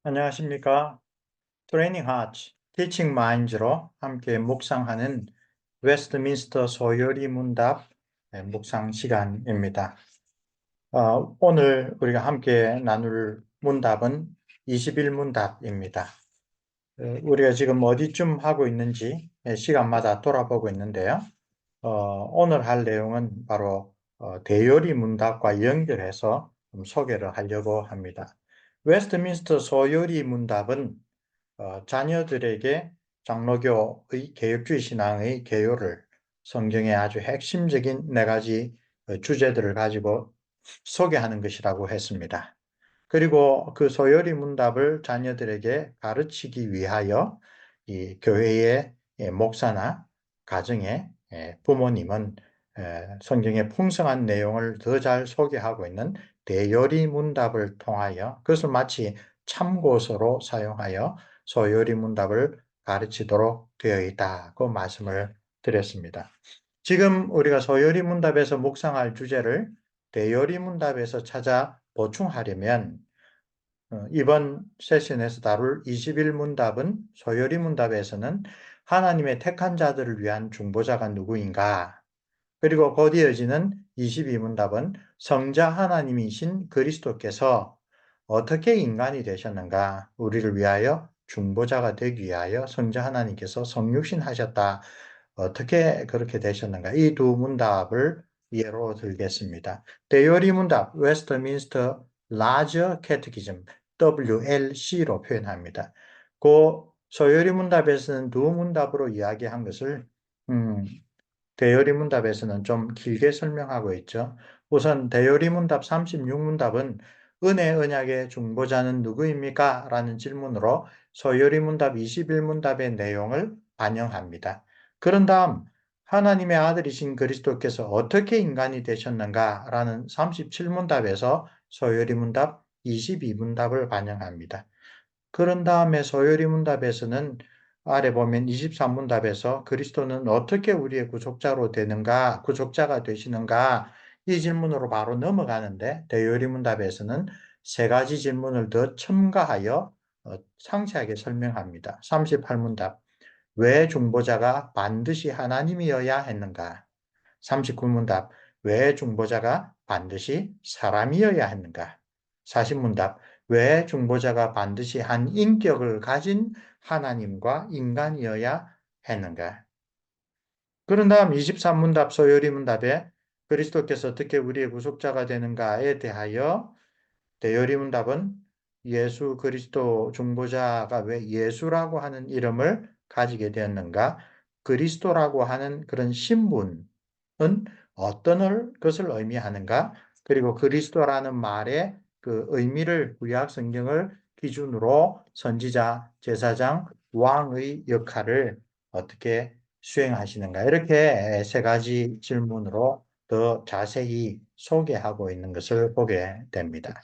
안녕하십니까? 트레이닝 하츠, 티칭 마인즈로 함께 묵상하는 웨스트민스터 소요리 문답 묵상 시간입니다. 오늘 우리가 함께 나눌 문답은 21문답입니다. 우리가 지금 어디쯤 하고 있는지 시간마다 돌아보고 있는데요. 오늘 할 내용은 바로 대요리 문답과 연결해서 좀 소개를 하려고 합니다. 웨스트민스터 소요리 문답은 자녀들에게 장로교의 개혁주의 신앙의 개요를 성경의 아주 핵심적인 네 가지 주제들을 가지고 소개하는 것이라고 했습니다. 그리고 그 소요리 문답을 자녀들에게 가르치기 위하여 이 교회의 목사나 가정의 부모님은 성경의 풍성한 내용을 더 잘 소개하고 있는 대요리 문답을 통하여 그것을 마치 참고서로 사용하여 소요리 문답을 가르치도록 되어 있다고 말씀을 드렸습니다. 지금 우리가 소요리 문답에서 묵상할 주제를 대요리 문답에서 찾아 보충하려면 이번 세션에서 다룰 21문답은 소요리 문답에서는 하나님의 택한 자들을 위한 중보자가 누구인가? 그리고 곧 이어지는 22문답은 성자 하나님이신 그리스도께서 어떻게 인간이 되셨는가? 우리를 위하여 중보자가 되기 위하여 성자 하나님께서 성육신 하셨다. 어떻게 그렇게 되셨는가? 이 두 문답을 예로 들겠습니다. 대요리 문답, 웨스트민스터 라저 캐티키즘, WLC로 표현합니다. 그 소요리 문답에서는 두 문답으로 이야기한 것을 대요리 문답에서는 좀 길게 설명하고 있죠. 우선 대요리 문답 36문답은 은혜 언약의 중보자는 누구입니까? 라는 질문으로 소요리 문답 21문답의 내용을 반영합니다. 그런 다음 하나님의 아들이신 그리스도께서 어떻게 인간이 되셨는가? 라는 37문답에서 소요리 문답 22문답을 반영합니다. 그런 다음에 소요리 문답에서는 아래 보면 23문답에서 그리스도는 어떻게 우리의 구속자로 되는가, 구속자가 되시는가, 이 질문으로 바로 넘어가는데 대요리 문답에서는 세 가지 질문을 더 첨가하여 상세하게 설명합니다. 38문답, 왜 중보자가 반드시 하나님이어야 했는가? 39문답, 왜 중보자가 반드시 사람이어야 했는가? 40문답, 왜 중보자가 반드시 한 인격을 가진 하나님과 인간이어야 했는가? 그런 다음 23문답 소요리 문답에 그리스도께서 어떻게 우리의 구속자가 되는가에 대하여 대요리 문답은 예수 그리스도 중보자가 왜 예수라고 하는 이름을 가지게 되었는가? 그리스도라고 하는 그런 신분은 어떤 것을 의미하는가? 그리고 그리스도라는 말의 그 의미를 구약 성경을 기준으로 선지자, 제사장, 왕의 역할을 어떻게 수행하시는가? 이렇게 세 가지 질문으로 더 자세히 소개하고 있는 것을 보게 됩니다.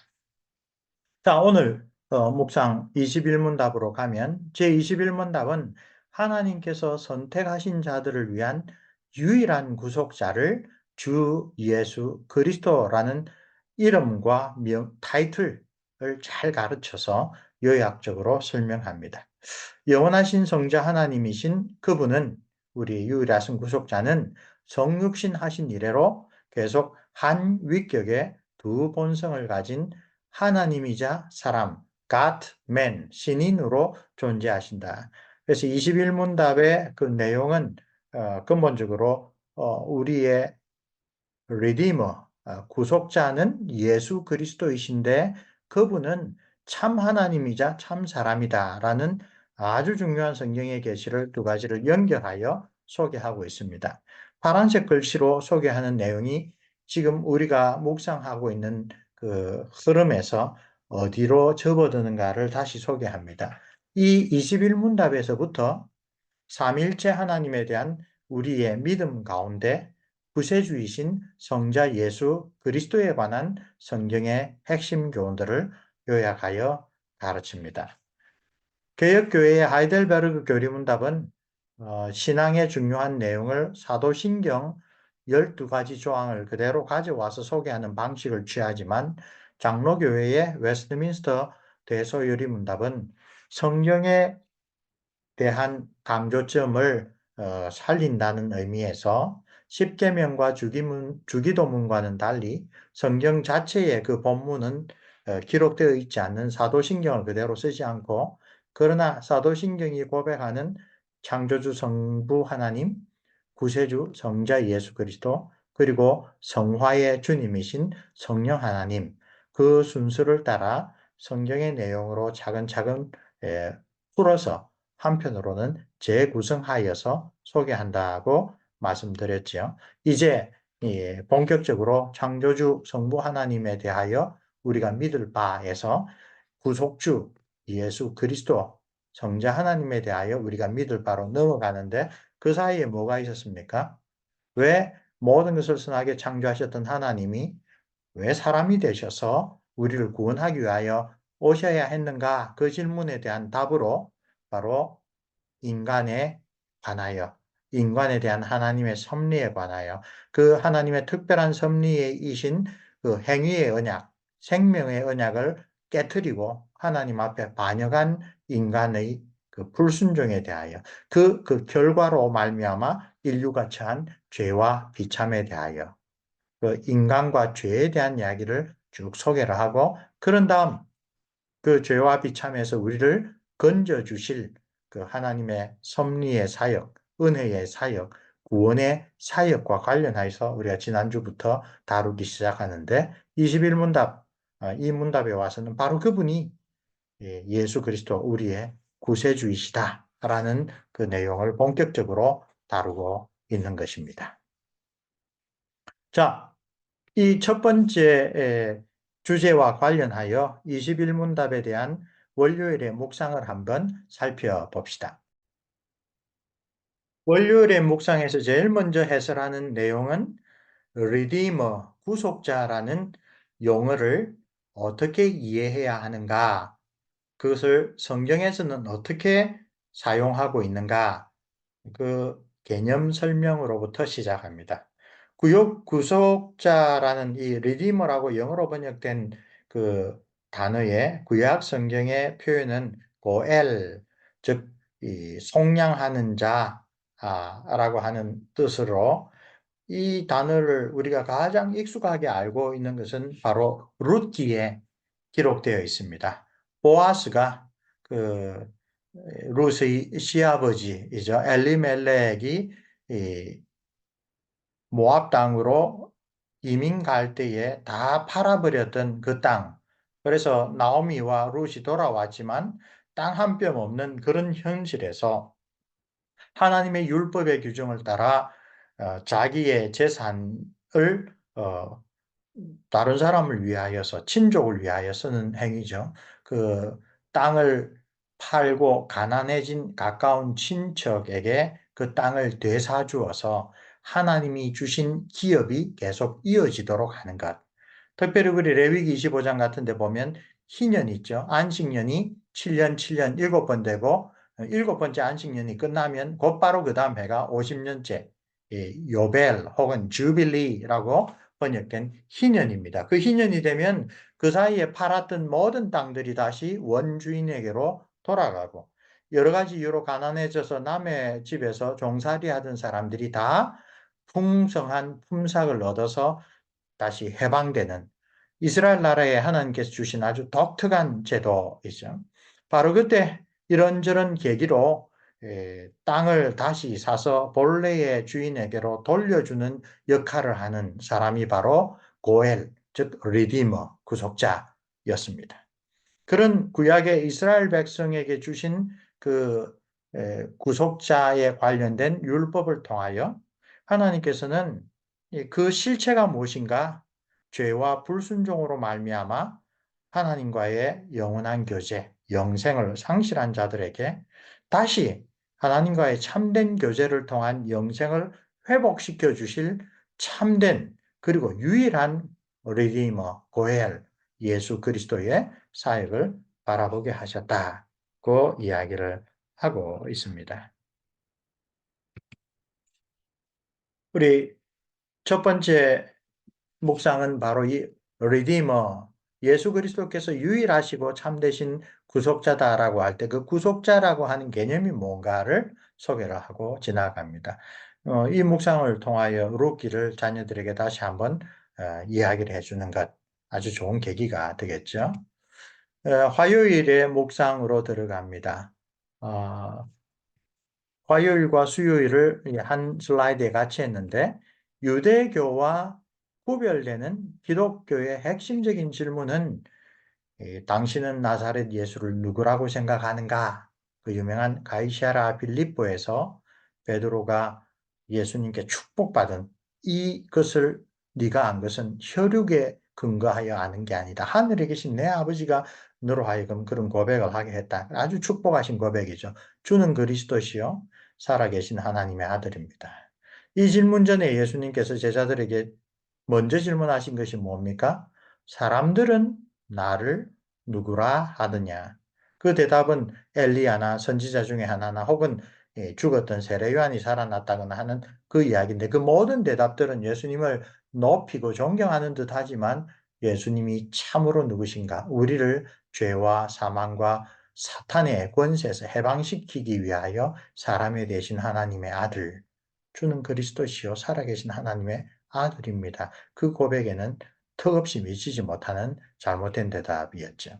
자, 오늘 묵상 21문답으로 가면 제21문답은 하나님께서 선택하신 자들을 위한 유일한 구속자를 주 예수 그리스도라는 이름과 타이틀을 잘 가르쳐서 요약적으로 설명합니다. 영원하신 성자 하나님이신 그분은 우리 유일하신 구속자는 성육신 하신 이래로 계속 한 위격의 두 본성을 가진 하나님이자 사람, God, Man, 신인으로 존재하신다. 그래서 21문답의 그 내용은 근본적으로 우리의 리디머, 구속자는 예수 그리스도이신데 그분은 참 하나님이자 참 사람이다라는 아주 중요한 성경의 계시를 두 가지를 연결하여 소개하고 있습니다. 파란색 글씨로 소개하는 내용이 지금 우리가 묵상하고 있는 그 흐름에서 어디로 접어드는가를 다시 소개합니다. 이 21문답에서부터 삼일체 하나님에 대한 우리의 믿음 가운데 구세주이신 성자 예수 그리스도에 관한 성경의 핵심 교훈들을 요약하여 가르칩니다. 개혁교회의 하이델베르그 교리문답은 신앙의 중요한 내용을 사도신경 12가지 조항을 그대로 가져와서 소개하는 방식을 취하지만 장로교회의 웨스트민스터 대소요리 문답은 성경에 대한 강조점을 살린다는 의미에서 십계명과 주기도문과는 달리 성경 자체의 그 본문은 기록되어 있지 않는 사도신경을 그대로 쓰지 않고, 그러나 사도신경이 고백하는 창조주 성부 하나님, 구세주 성자 예수 그리스도, 그리고 성화의 주님이신 성령 하나님, 그 순서를 따라 성경의 내용으로 차근차근 풀어서 한편으로는 재구성하여서 소개한다고 말씀드렸지요. 이제 본격적으로 창조주 성부 하나님에 대하여 우리가 믿을 바에서 구속주 예수 그리스도 성자 하나님에 대하여 우리가 믿을 바로 넘어가는데, 그 사이에 뭐가 있었습니까? 왜 모든 것을 선하게 창조하셨던 하나님이 왜 사람이 되셔서 우리를 구원하기 위하여 오셔야 했는가? 그 질문에 대한 답으로 바로 인간에 관하여, 인간에 대한 하나님의 섭리에 관하여, 그 하나님의 특별한 섭리이신 그 행위의 언약, 생명의 언약을 깨뜨리고 하나님 앞에 반역한 인간의 그 불순종에 대하여, 그 결과로 말미암아 인류가 처한 죄와 비참에 대하여, 그 인간과 죄에 대한 이야기를 쭉 소개를 하고, 그런 다음 그 죄와 비참에서 우리를 건져 주실 그 하나님의 섭리의 사역, 은혜의 사역, 구원의 사역과 관련해서 우리가 지난주부터 다루기 시작하는데, 21문답, 이 문답에 와서는 바로 그분이 예수 그리스도 우리의 구세주이시다라는 그 내용을 본격적으로 다루고 있는 것입니다. 자, 이 첫 번째 주제와 관련하여 21문답에 대한 월요일의 묵상을 한번 살펴봅시다. 월요일의 묵상에서 제일 먼저 해설하는 내용은 Redeemer, 구속자라는 용어를 어떻게 이해해야 하는가, 그것을 성경에서는 어떻게 사용하고 있는가, 그 개념 설명으로부터 시작합니다. 구속자라는 이 리디머라고 영어로 번역된 그 단어의 구약 성경의 표현은 고엘, 즉 이 속량하는 자라고 하는 뜻으로, 이 단어를 우리가 가장 익숙하게 알고 있는 것은 바로 룻기에 기록되어 있습니다. 보아스가 그 룻의 시아버지이죠. 엘리멜렉이 이 모압 땅으로 이민 갈 때에 다 팔아버렸던 그 땅. 그래서 나오미와 룻이 돌아왔지만 땅 한 뼘 없는 그런 현실에서 하나님의 율법의 규정을 따라 자기의 재산을 어, 다른 사람을 위하여서, 친족을 위하여 쓰는 행위죠. 그 땅을 팔고 가난해진 가까운 친척에게 그 땅을 되사주어서 하나님이 주신 기업이 계속 이어지도록 하는 것. 특별히 우리 레위기 25장 같은 데 보면 희년 있죠. 안식년이 7년 7년 7번 되고, 7번째 안식년이 끝나면 곧바로 그 다음 해가 50년째 요벨 혹은 주빌리라고 번역된 희년입니다. 그 희년이 되면 그 사이에 팔았던 모든 땅들이 다시 원주인에게로 돌아가고, 여러 가지 이유로 가난해져서 남의 집에서 종살이 하던 사람들이 다 풍성한 품삯을 얻어서 다시 해방되는, 이스라엘 나라에 하나님께서 주신 아주 독특한 제도이죠. 바로 그때 이런저런 계기로 땅을 다시 사서 본래의 주인에게로 돌려주는 역할을 하는 사람이 바로 고엘, 즉 리디머, 구속자였습니다. 그런 구약의 이스라엘 백성에게 주신 그 구속자에 관련된 율법을 통하여 하나님께서는 그 실체가 무엇인가, 죄와 불순종으로 말미암아 하나님과의 영원한 교제, 영생을 상실한 자들에게 다시 하나님과의 참된 교제를 통한 영생을 회복시켜 주실 참된 그리고 유일한 리디머, 고엘, 예수 그리스도의 사역을 바라보게 하셨다고 이야기를 하고 있습니다. 우리 첫 번째 묵상은 바로 이 리디머, 예수 그리스도께서 유일하시고 참되신 구속자다라고 할 때 그 구속자라고 하는 개념이 뭔가를 소개를 하고 지나갑니다. 이 묵상을 통하여 룻기를 자녀들에게 다시 한번 이야기를 해주는 것 아주 좋은 계기가 되겠죠. 화요일에 묵상으로 들어갑니다. 어, 화요일과 수요일을 한 슬라이드에 같이 했는데 유대교와 구별되는 기독교의 핵심적인 질문은 당신은 나사렛 예수를 누구라고 생각하는가? 그 유명한 가이사랴 빌립보에서 베드로가 예수님께 축복받은 이것을 네가 안 것은 혈육에 근거하여 아는 게 아니다. 하늘에 계신 내 아버지가 너로 하여금 그런 고백을 하게 했다. 아주 축복하신 고백이죠. 주는 그리스도시요 살아계신 하나님의 아들입니다. 이 질문 전에 예수님께서 제자들에게 먼저 질문하신 것이 뭡니까? 사람들은 나를 누구라 하느냐? 그 대답은 엘리야나 선지자 중에 하나나 혹은 죽었던 세례 요한이 살아났다거나 하는 그 이야기인데 그 모든 대답들은 예수님을 높이고 존경하는 듯 하지만 예수님이 참으로 누구신가? 우리를 죄와 사망과 사탄의 권세에서 해방시키기 위하여 사람이 되신 하나님의 아들, 주는 그리스도시요 살아계신 하나님의 아들입니다. 그 고백에는 턱없이 미치지 못하는 잘못된 대답이었죠.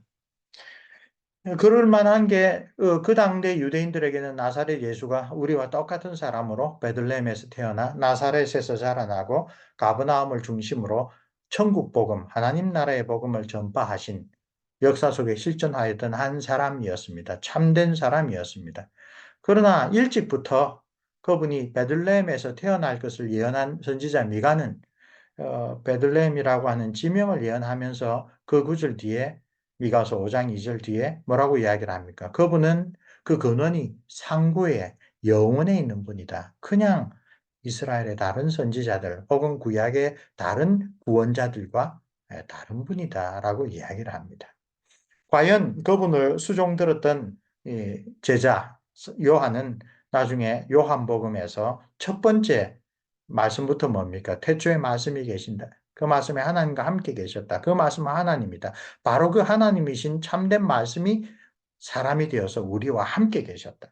그럴 만한 게 그 당대 유대인들에게는 나사렛 예수가 우리와 똑같은 사람으로 베들레헴에서 태어나 나사렛에서 자라나고 가버나움을 중심으로 천국 복음, 하나님 나라의 복음을 전파하신 역사 속에 실존하였던 한 사람이었습니다. 참된 사람이었습니다. 그러나 일찍부터 그분이 베들레헴에서 태어날 것을 예언한 선지자 미가는 베들레헴이라고 하는 지명을 예언하면서 그 구절 뒤에 미가서 5장 2절 뒤에 뭐라고 이야기를 합니까? 그분은 그 근원이 상구에 영원에 있는 분이다. 그냥 이스라엘의 다른 선지자들 혹은 구약의 다른 구원자들과 다른 분이다라고 이야기를 합니다. 과연 그분을 수종들었던 제자 요한은 나중에 요한복음에서 첫 번째 말씀부터 뭡니까? 태초에 말씀이 계신다. 그 말씀에 하나님과 함께 계셨다. 그 말씀은 하나님이다. 바로 그 하나님이신 참된 말씀이 사람이 되어서 우리와 함께 계셨다.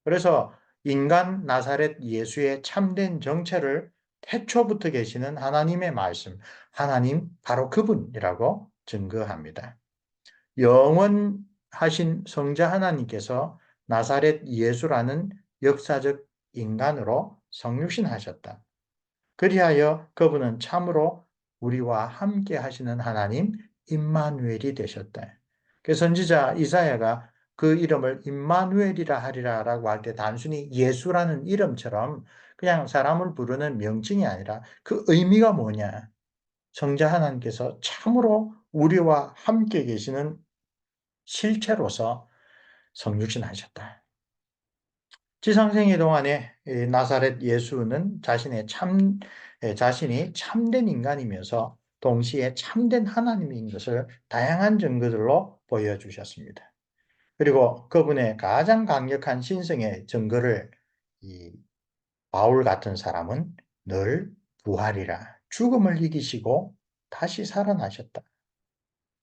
그래서 인간 나사렛 예수의 참된 정체를 태초부터 계시는 하나님의 말씀, 하나님 바로 그분이라고 증거합니다. 영원하신 성자 하나님께서 나사렛 예수라는 역사적 인간으로 성육신하셨다. 그리하여 그분은 참으로 우리와 함께 하시는 하나님 임마누엘이 되셨다. 그 선지자 이사야가 그 이름을 임마누엘이라 하리라라고 할 때 단순히 예수라는 이름처럼 그냥 사람을 부르는 명칭이 아니라 그 의미가 뭐냐? 성자 하나님께서 참으로 우리와 함께 계시는 실체로서 성육신하셨다. 지상생애 동안에 나사렛 예수는 자신이 참된 인간이면서 동시에 참된 하나님인 것을 다양한 증거들로 보여주셨습니다. 그리고 그분의 가장 강력한 신성의 증거를 이 바울 같은 사람은 늘 부활이라 죽음을 이기시고 다시 살아나셨다.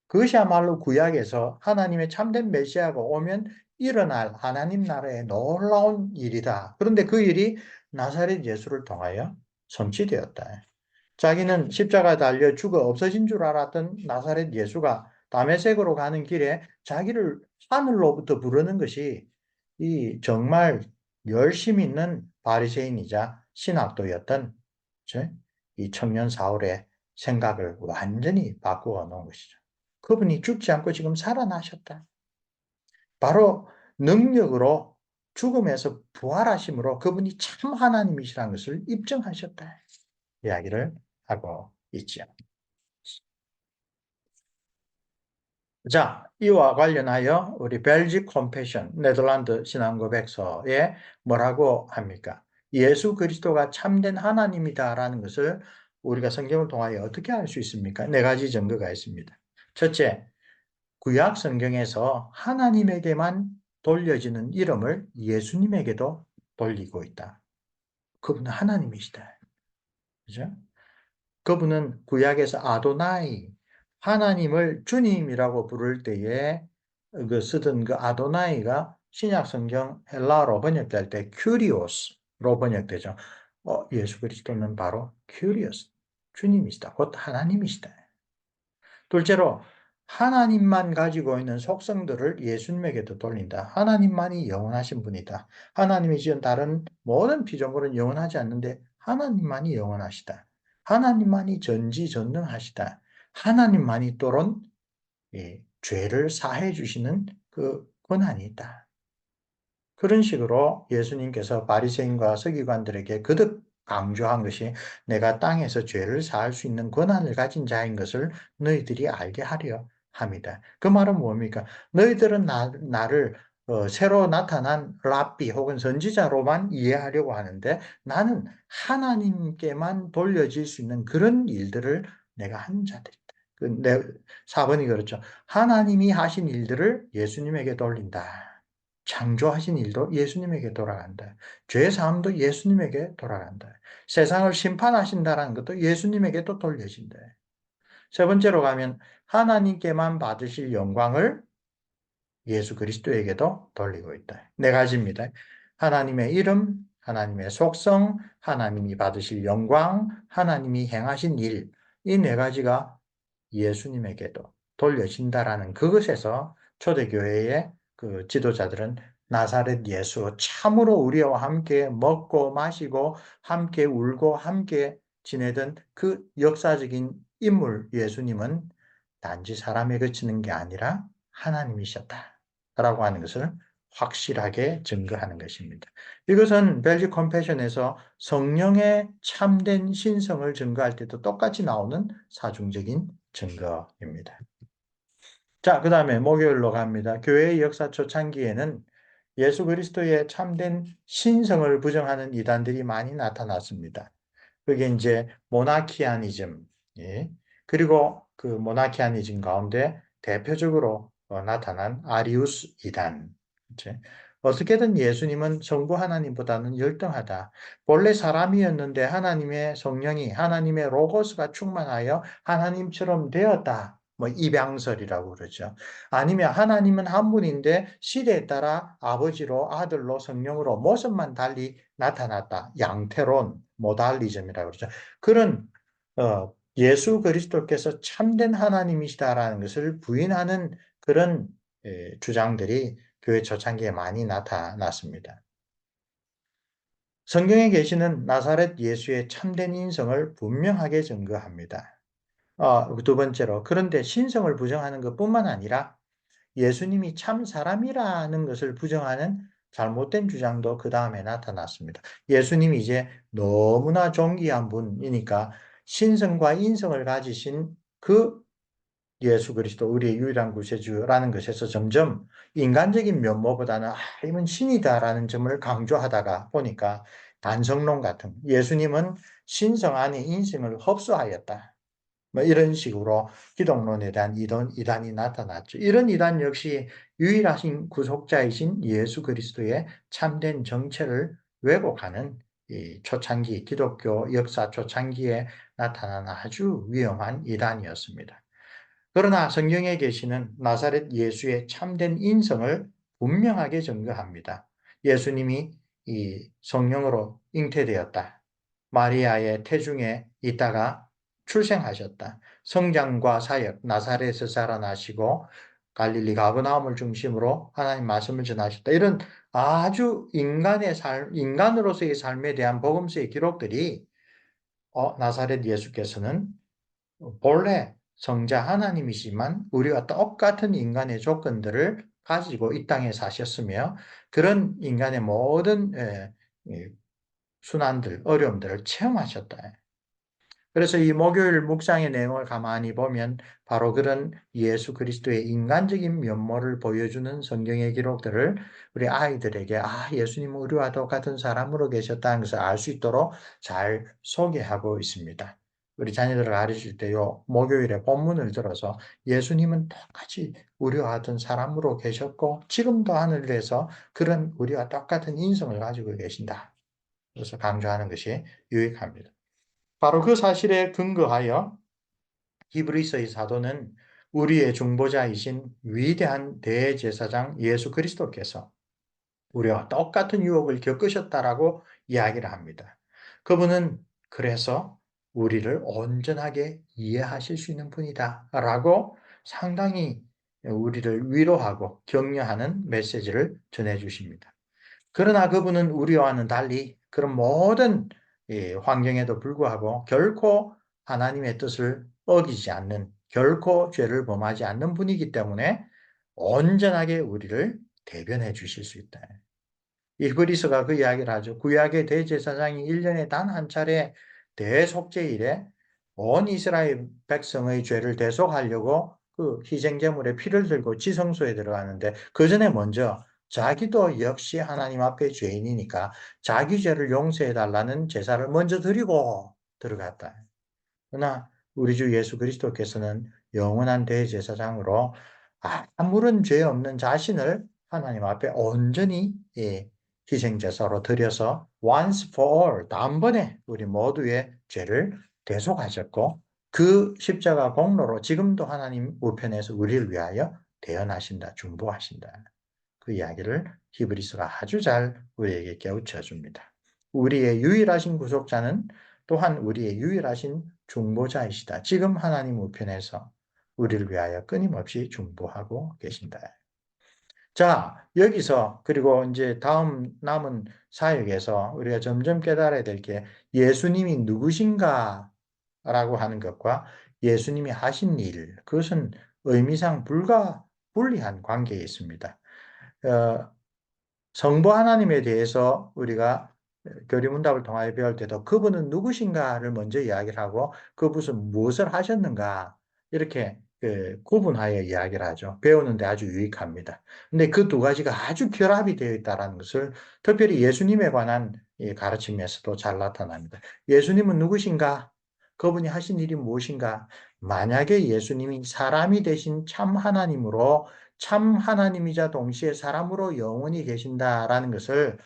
그것이야말로 구약에서 하나님의 참된 메시아가 오면 일어날 하나님 나라의 놀라운 일이다. 그런데 그 일이 나사렛 예수를 통하여 성취되었다. 자기는 십자가에 달려 죽어 없어진 줄 알았던 나사렛 예수가 다메섹으로 가는 길에 자기를 하늘로부터 부르는 것이 이 정말 열심 있는 바리새인이자 신학도였던 이 청년 사울의 생각을 완전히 바꾸어 놓은 것이죠. 그분이 죽지 않고 지금 살아나셨다. 바로 능력으로 죽음에서 부활하심으로 그분이 참 하나님이시라는 것을 입증하셨다. 이야기를 하고 있죠. 자, 이와 관련하여 우리 벨직 컴패션 네덜란드 신앙고백서에 뭐라고 합니까? 예수 그리스도가 참된 하나님이다라는 것을 우리가 성경을 통하여 어떻게 알 수 있습니까? 네 가지 증거가 있습니다. 첫째, 구약 성경에서 하나님에게만 돌려지는 이름을 예수님에게도 돌리고 있다. 그분은 하나님이시다. 그죠? 그분은 구약에서 아도나이, 하나님을 주님이라고 부를 때에 그 쓰던 그 아도나이가 신약 성경 헬라어로 번역될 때 큐리오스로 번역되죠. 예수 그리스도는 바로 큐리오스, 주님이시다. 곧 하나님이시다. 둘째로 하나님만 가지고 있는 속성들을 예수님에게도 돌린다. 하나님만이 영원하신 분이다. 하나님이 지은 다른 모든 피조물은 영원하지 않는데 하나님만이 영원하시다. 하나님만이 전지전능하시다. 하나님만이 또한 죄를 사해 주시는 그 권한이 있다. 그런 식으로 예수님께서 바리새인과 서기관들에게 거듭 강조한 것이 내가 땅에서 죄를 사할 수 있는 권한을 가진 자인 것을 너희들이 알게 하려 합니다. 그 말은 뭡니까? 너희들은 나를 새로 나타난 랍비 혹은 선지자로만 이해하려고 하는데 나는 하나님께만 돌려질 수 있는 그런 일들을 내가 한 자들이다. 4번이 그렇죠. 하나님이 하신 일들을 예수님에게 돌린다. 창조하신 일도 예수님에게 돌아간다. 죄 사함도 예수님에게 돌아간다. 세상을 심판하신다는 것도 예수님에게 또 돌려진다. 세 번째로 가면 하나님께만 받으실 영광을 예수 그리스도에게도 돌리고 있다. 네 가지입니다. 하나님의 이름, 하나님의 속성, 하나님이 받으실 영광, 하나님이 행하신 일, 이 네 가지가 예수님에게도 돌려진다라는 그것에서 초대교회의 그 지도자들은 나사렛 예수, 참으로 우리와 함께 먹고 마시고 함께 울고 함께 지내던 그 역사적인 인물 예수님은 단지 사람에 그치는 게 아니라 하나님이셨다라고 하는 것을 확실하게 증거하는 것입니다. 이것은 벨지 컴패션에서 성령의 참된 신성을 증거할 때도 똑같이 나오는 사중적인 증거입니다. 자, 그 다음에 목요일로 갑니다. 교회의 역사 초창기에는 예수 그리스도의 참된 신성을 부정하는 이단들이 많이 나타났습니다. 그게 이제 모나키아니즘, 예. 그리고 그 모나키아니즘 가운데 대표적으로 나타난 아리우스 이단. 그치? 어떻게든 예수님은 성부 하나님보다는 열등하다. 본래 사람이었는데 하나님의 성령이 하나님의 로고스가 충만하여 하나님처럼 되었다. 뭐 입양설이라고 그러죠. 아니면 하나님은 한 분인데 시대에 따라 아버지로 아들로 성령으로 모습만 달리 나타났다. 양태론, 모달리즘이라고 그러죠. 그런 예수 그리스도께서 참된 하나님이시다라는 것을 부인하는 그런 주장들이 교회 초창기에 많이 나타났습니다. 성경에 계시는 나사렛 예수의 참된 인성을 분명하게 증거합니다. 두 번째로, 그런데 신성을 부정하는 것뿐만 아니라 예수님이 참 사람이라는 것을 부정하는 잘못된 주장도 그 다음에 나타났습니다. 예수님이 이제 너무나 존귀한 분이니까 신성과 인성을 가지신 그 예수 그리스도 우리의 유일한 구세주라는 것에서 점점 인간적인 면모보다는 이건 신이다라는 점을 강조하다가 보니까 반성론 같은 예수님은 신성 안에 인성을 흡수하였다. 뭐 이런 식으로 기독론에 대한 이단이 나타났죠. 이런 이단 역시 유일하신 구속자이신 예수 그리스도의 참된 정체를 왜곡하는 이 초창기 기독교 역사 초창기에 나타난 아주 위험한 이단이었습니다. 그러나 성경에 계시는 나사렛 예수의 참된 인성을 분명하게 증거합니다. 예수님이 이 성령으로 잉태되었다. 마리아의 태중에 있다가 출생하셨다. 성장과 사역, 나사렛에서 자라나시고 갈릴리 가버나움을 중심으로 하나님 말씀을 전하셨다. 이런 아주 인간의 인간으로서의 삶에 대한 복음서의 기록들이 나사렛 예수께서는 본래 성자 하나님이시만 우리와 똑같은 인간의 조건들을 가지고 이 땅에 사셨으며 그런 인간의 모든 순환들, 어려움들을 체험하셨다. 그래서 이 목요일 묵상의 내용을 가만히 보면 바로 그런 예수 그리스도의 인간적인 면모를 보여주는 성경의 기록들을 우리 아이들에게 예수님은 우리와 똑같은 사람으로 계셨다는 것을 알 수 있도록 잘 소개하고 있습니다. 우리 자녀들을 가르칠 때요, 목요일에 본문을 들어서 예수님은 똑같이 우리와 같은 사람으로 계셨고 지금도 하늘에서 그런 우리와 똑같은 인성을 가지고 계신다. 그래서 강조하는 것이 유익합니다. 바로 그 사실에 근거하여 히브리서의 사도는 우리의 중보자이신 위대한 대제사장 예수 그리스도께서 우리와 똑같은 유혹을 겪으셨다라고 이야기를 합니다. 그분은 그래서 우리를 온전하게 이해하실 수 있는 분이다라고 상당히 우리를 위로하고 격려하는 메시지를 전해주십니다. 그러나 그분은 우리와는 달리 그런 모든 환경에도 불구하고 결코 하나님의 뜻을 어기지 않는, 결코 죄를 범하지 않는 분이기 때문에 온전하게 우리를 대변해 주실 수 있다. 히브리서가 그 이야기를 하죠. 구약의 대제사장이 1년에 단 한 차례 대속죄일에 온 이스라엘 백성의 죄를 대속하려고 그 희생제물의 피를 들고 지성소에 들어가는데 그 전에 먼저 자기도 역시 하나님 앞에 죄인이니까 자기 죄를 용서해 달라는 제사를 먼저 드리고 들어갔다. 그러나 우리 주 예수 그리스도께서는 영원한 대제사장으로 아무런 죄 없는 자신을 하나님 앞에 온전히 희생제사로 드려서 once for all, 단번에 우리 모두의 죄를 대속하셨고 그 십자가 공로로 지금도 하나님 우편에서 우리를 위하여 대언하신다, 중보하신다. 그 이야기를 히브리서가 아주 잘 우리에게 깨우쳐 줍니다. 우리의 유일하신 구속자는 또한 우리의 유일하신 중보자이시다. 지금 하나님 우편에서 우리를 위하여 끊임없이 중보하고 계신다. 자, 여기서 그리고 이제 다음 남은 사역에서 우리가 점점 깨달아야 될 게 예수님이 누구신가 라고 하는 것과 예수님이 하신 일, 그것은 의미상 불가분리한 관계에 있습니다. 어, 성부 하나님에 대해서 우리가 교리문답을 통하여 배울 때도 그분은 누구신가를 먼저 이야기를 하고 그분은 무엇을 하셨는가 이렇게 구분하여 이야기를 하죠. 배우는데 아주 유익합니다. 근데 그 두 가지가 아주 결합이 되어 있다는 것을 특별히 예수님에 관한 이 가르침에서도 잘 나타납니다. 예수님은 누구신가? 그분이 하신 일이 무엇인가? 만약에 예수님이 사람이 되신 참 하나님으로 참 하나님이자 동시에 사람으로 영원히 계신다라는 것을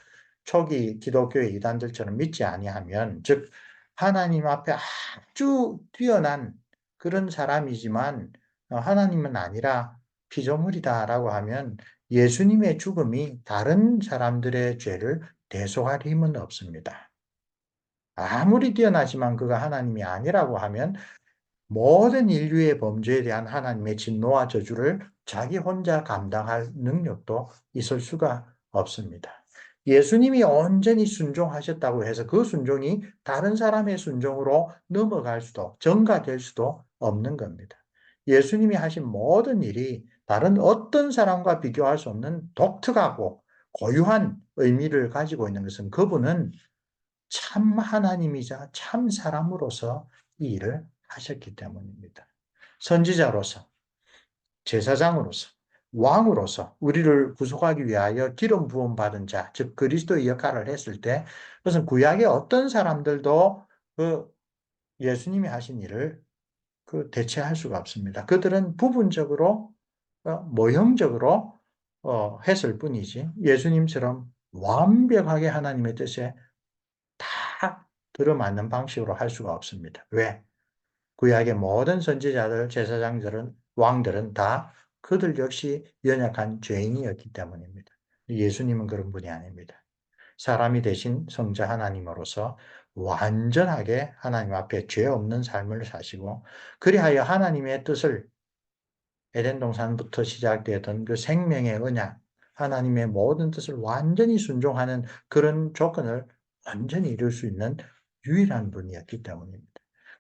초기 기독교의 이단들처럼 믿지 아니하면, 즉 하나님 앞에 아주 뛰어난 그런 사람이지만 하나님은 아니라 피조물이다라고 하면 예수님의 죽음이 다른 사람들의 죄를 대속할 힘은 없습니다. 아무리 뛰어나지만 그가 하나님이 아니라고 하면 모든 인류의 범죄에 대한 하나님의 진노와 저주를 자기 혼자 감당할 능력도 있을 수가 없습니다. 예수님이 온전히 순종하셨다고 해서 그 순종이 다른 사람의 순종으로 넘어갈 수도, 전가될 수도 없는 겁니다. 예수님이 하신 모든 일이 다른 어떤 사람과 비교할 수 없는 독특하고 고유한 의미를 가지고 있는 것은 그분은 참 하나님이자 참 사람으로서 이 일을 하셨기 때문입니다. 선지자로서, 제사장으로서, 왕으로서 우리를 구속하기 위하여 기름 부음 받은 자, 즉 그리스도의 역할을 했을 때 그것은 구약의 어떤 사람들도 그 예수님이 하신 일을 대체할 수가 없습니다. 그들은 부분적으로 모형적으로 했을 뿐이지 예수님처럼 완벽하게 하나님의 뜻에 다 들어맞는 방식으로 할 수가 없습니다. 왜? 구약의 모든 선지자들, 제사장들은, 왕들은 다 그들 역시 연약한 죄인이었기 때문입니다. 예수님은 그런 분이 아닙니다. 사람이 되신 성자 하나님으로서 완전하게 하나님 앞에 죄 없는 삶을 사시고, 그리하여 하나님의 뜻을 에덴 동산부터 시작되었던 그 생명의 언약, 하나님의 모든 뜻을 완전히 순종하는 그런 조건을 완전히 이룰 수 있는 유일한 분이었기 때문입니다.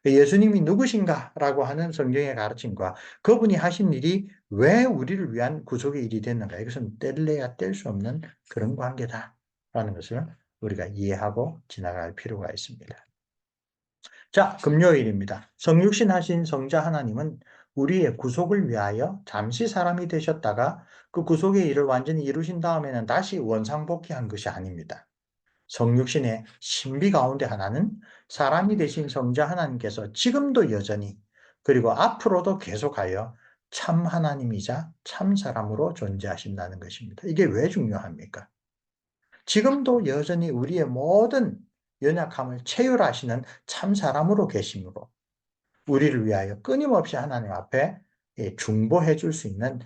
예수님이 누구신가라고 하는 성경의 가르침과 그분이 하신 일이 왜 우리를 위한 구속의 일이 됐는가? 이것은 뗄래야 뗄 수 없는 그런 관계다라는 것을 우리가 이해하고 지나갈 필요가 있습니다. 자, 금요일입니다. 성육신 하신 성자 하나님은 우리의 구속을 위하여 잠시 사람이 되셨다가 그 구속의 일을 완전히 이루신 다음에는 다시 원상복귀한 것이 아닙니다. 성육신의 신비 가운데 하나는 사람이 되신 성자 하나님께서 지금도 여전히 그리고 앞으로도 계속하여 참 하나님이자 참 사람으로 존재하신다는 것입니다. 이게 왜 중요합니까? 지금도 여전히 우리의 모든 연약함을 체휼하시는 참 사람으로 계시므로 우리를 위하여 끊임없이 하나님 앞에 중보해 줄 수 있는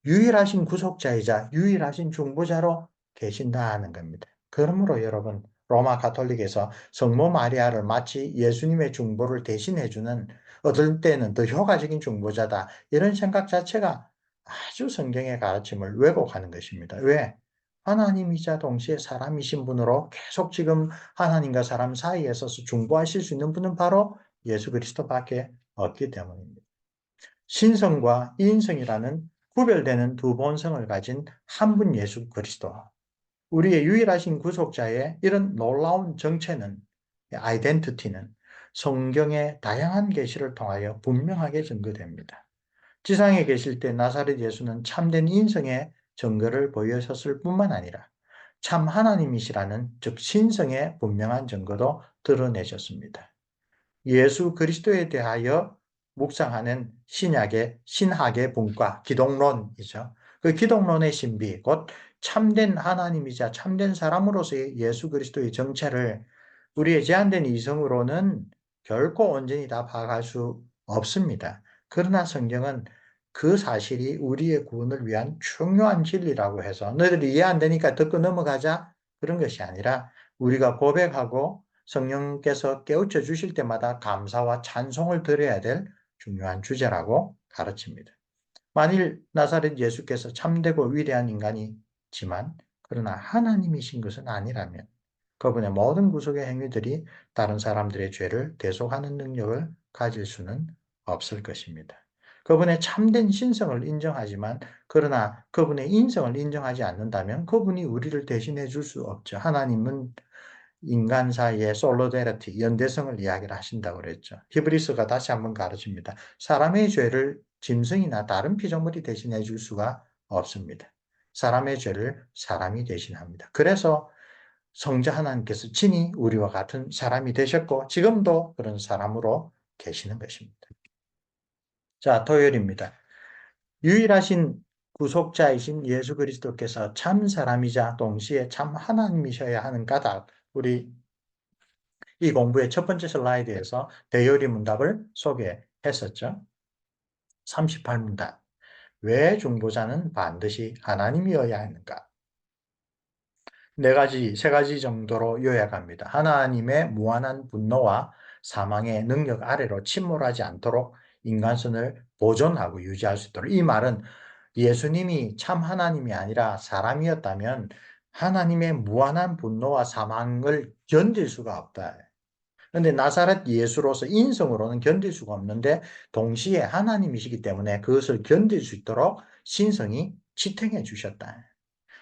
유일하신 구속자이자 유일하신 중보자로 계신다는 겁니다. 그러므로 여러분, 로마 가톨릭에서 성모 마리아를 마치 예수님의 중보를 대신해주는, 어떨 때는 더 효과적인 중보자다, 이런 생각 자체가 아주 성경의 가르침을 왜곡하는 것입니다. 왜? 하나님이자 동시에 사람이신 분으로 계속 지금 하나님과 사람 사이에 서서 중보하실 수 있는 분은 바로 예수 그리스도밖에 없기 때문입니다. 신성과 인성이라는 구별되는 두 본성을 가진 한 분 예수 그리스도, 우리의 유일하신 구속자의 이런 놀라운 정체는, 아이덴티티는 성경의 다양한 계시를 통하여 분명하게 증거됩니다. 지상에 계실 때 나사렛 예수는 참된 인성의 증거를 보여줬을 뿐만 아니라 참 하나님이시라는, 즉 신성의 분명한 증거도 드러내셨습니다. 예수 그리스도에 대하여 묵상하는 신학의 분과 기독론이죠. 그 기독론의 신비, 곧 참된 하나님이자 참된 사람으로서의 예수 그리스도의 정체를 우리의 제한된 이성으로는 결코 온전히 다 파악할 수 없습니다. 그러나 성경은 그 사실이 우리의 구원을 위한 중요한 진리라고 해서 너희들이 이해 안 되니까 듣고 넘어가자, 그런 것이 아니라 우리가 고백하고 성령께서 깨우쳐 주실 때마다 감사와 찬송을 드려야 될 중요한 주제라고 가르칩니다. 만일 나사렛 예수께서 참되고 위대한 인간이지만 그러나 하나님이신 것은 아니라면 그분의 모든 구속의 행위들이 다른 사람들의 죄를 대속하는 능력을 가질 수는 없을 것입니다. 그분의 참된 신성을 인정하지만 그러나 그분의 인성을 인정하지 않는다면 그분이 우리를 대신해 줄 수 없죠. 하나님은 인간 사이의 솔로데리티, 연대성을 이야기를 하신다고 그랬죠. 히브리서가 다시 한번 가르칩니다. 사람의 죄를 짐승이나 다른 피조물이 대신해 줄 수가 없습니다. 사람의 죄를 사람이 대신합니다. 그래서 성자 하나님께서 친히 우리와 같은 사람이 되셨고 지금도 그런 사람으로 계시는 것입니다. 자, 토요일입니다. 유일하신 구속자이신 예수 그리스도께서 참 사람이자 동시에 참 하나님이셔야 하는 까닭, 우리 이 공부의 첫 번째 슬라이드에서 대요리 문답을 소개했었죠. 38문답. 왜 중보자는 반드시 하나님이어야 하는가? 세 가지 정도로 요약합니다. 하나님의 무한한 분노와 사망의 능력 아래로 침몰하지 않도록 인간성을 보존하고 유지할 수 있도록. 이 말은 예수님이 참 하나님이 아니라 사람이었다면 하나님의 무한한 분노와 사망을 견딜 수가 없다. 그런데 나사렛 예수로서 인성으로는 견딜 수가 없는데 동시에 하나님이시기 때문에 그것을 견딜 수 있도록 신성이 지탱해 주셨다.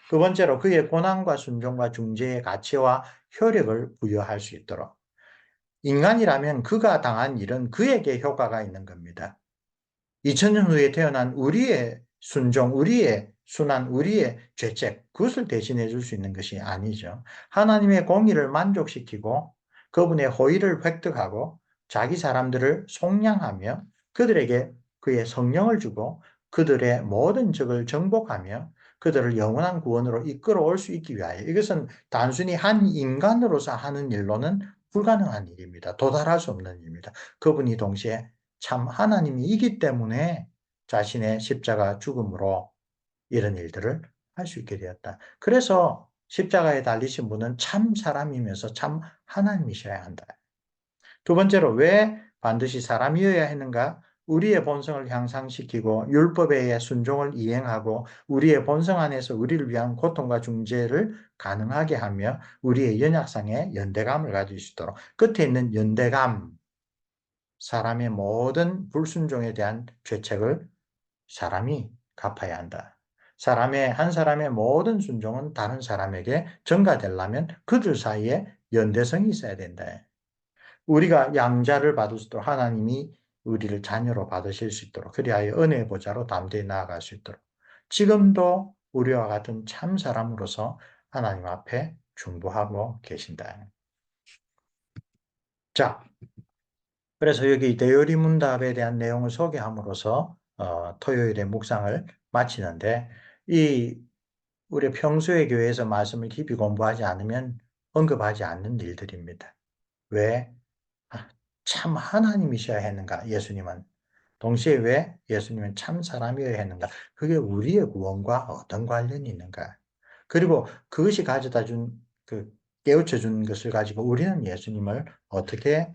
두 번째로 그의 고난과 순종과 중재의 가치와 효력을 부여할 수 있도록. 인간이라면 그가 당한 일은 그에게 효과가 있는 겁니다. 2000년 후에 태어난 우리의 순종, 우리의 순환, 우리의 죄책, 그것을 대신해 줄 수 있는 것이 아니죠. 하나님의 공의를 만족시키고 그분의 호의를 획득하고 자기 사람들을 속량하며 그들에게 그의 성령을 주고 그들의 모든 적을 정복하며 그들을 영원한 구원으로 이끌어올 수 있기 위하여, 이것은 단순히 한 인간으로서 하는 일로는 불가능한 일입니다. 도달할 수 없는 일입니다. 그분이 동시에 참 하나님이기 때문에 자신의 십자가 죽음으로 이런 일들을 할 수 있게 되었다. 그래서 십자가에 달리신 분은 참 사람이면서 참 하나님이셔야 한다. 두 번째로 왜 반드시 사람이어야 했는가? 우리의 본성을 향상시키고 율법에 의해 순종을 이행하고 우리의 본성 안에서 우리를 위한 고통과 중재를 가능하게 하며 우리의 연약상에 연대감을 가질 수 있도록. 끝에 있는 연대감, 사람의 모든 불순종에 대한 죄책을 사람이 갚아야 한다. 한 사람의 모든 순종은 다른 사람에게 전가되려면 그들 사이에 연대성이 있어야 된다. 우리가 양자를 받을 수 있도록 하나님이 우리를 자녀로 받으실 수 있도록, 그리하여 은혜의 보좌로 담대히 나아갈 수 있도록 지금도 우리와 같은 참 사람으로서 하나님 앞에 중보하고 계신다. 자, 그래서 여기 대요리 문답에 대한 내용을 소개함으로써 토요일에 묵상을 마치는데, 이 우리 평소에 교회에서 말씀을 깊이 공부하지 않으면 언급하지 않는 일들입니다. 왜? 참 하나님이셔야 했는가? 예수님은. 동시에 왜 예수님은 참 사람이어야 했는가? 그게 우리의 구원과 어떤 관련이 있는가? 그리고 그것이 가져다 준, 깨우쳐 준 것을 가지고 우리는 예수님을 어떻게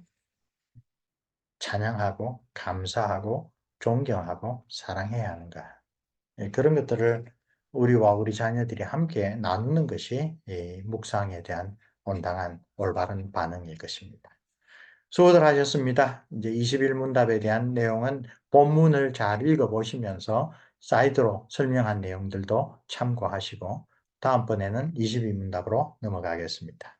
찬양하고, 감사하고, 존경하고, 사랑해야 하는가? 예, 그런 것들을 우리와 우리 자녀들이 함께 나누는 것이 이 묵상에 대한 온당한 올바른 반응일 것입니다. 수고들 하셨습니다. 이제 21문답에 대한 내용은 본문을 잘 읽어보시면서 사이드로 설명한 내용들도 참고하시고 다음번에는 22문답으로 넘어가겠습니다.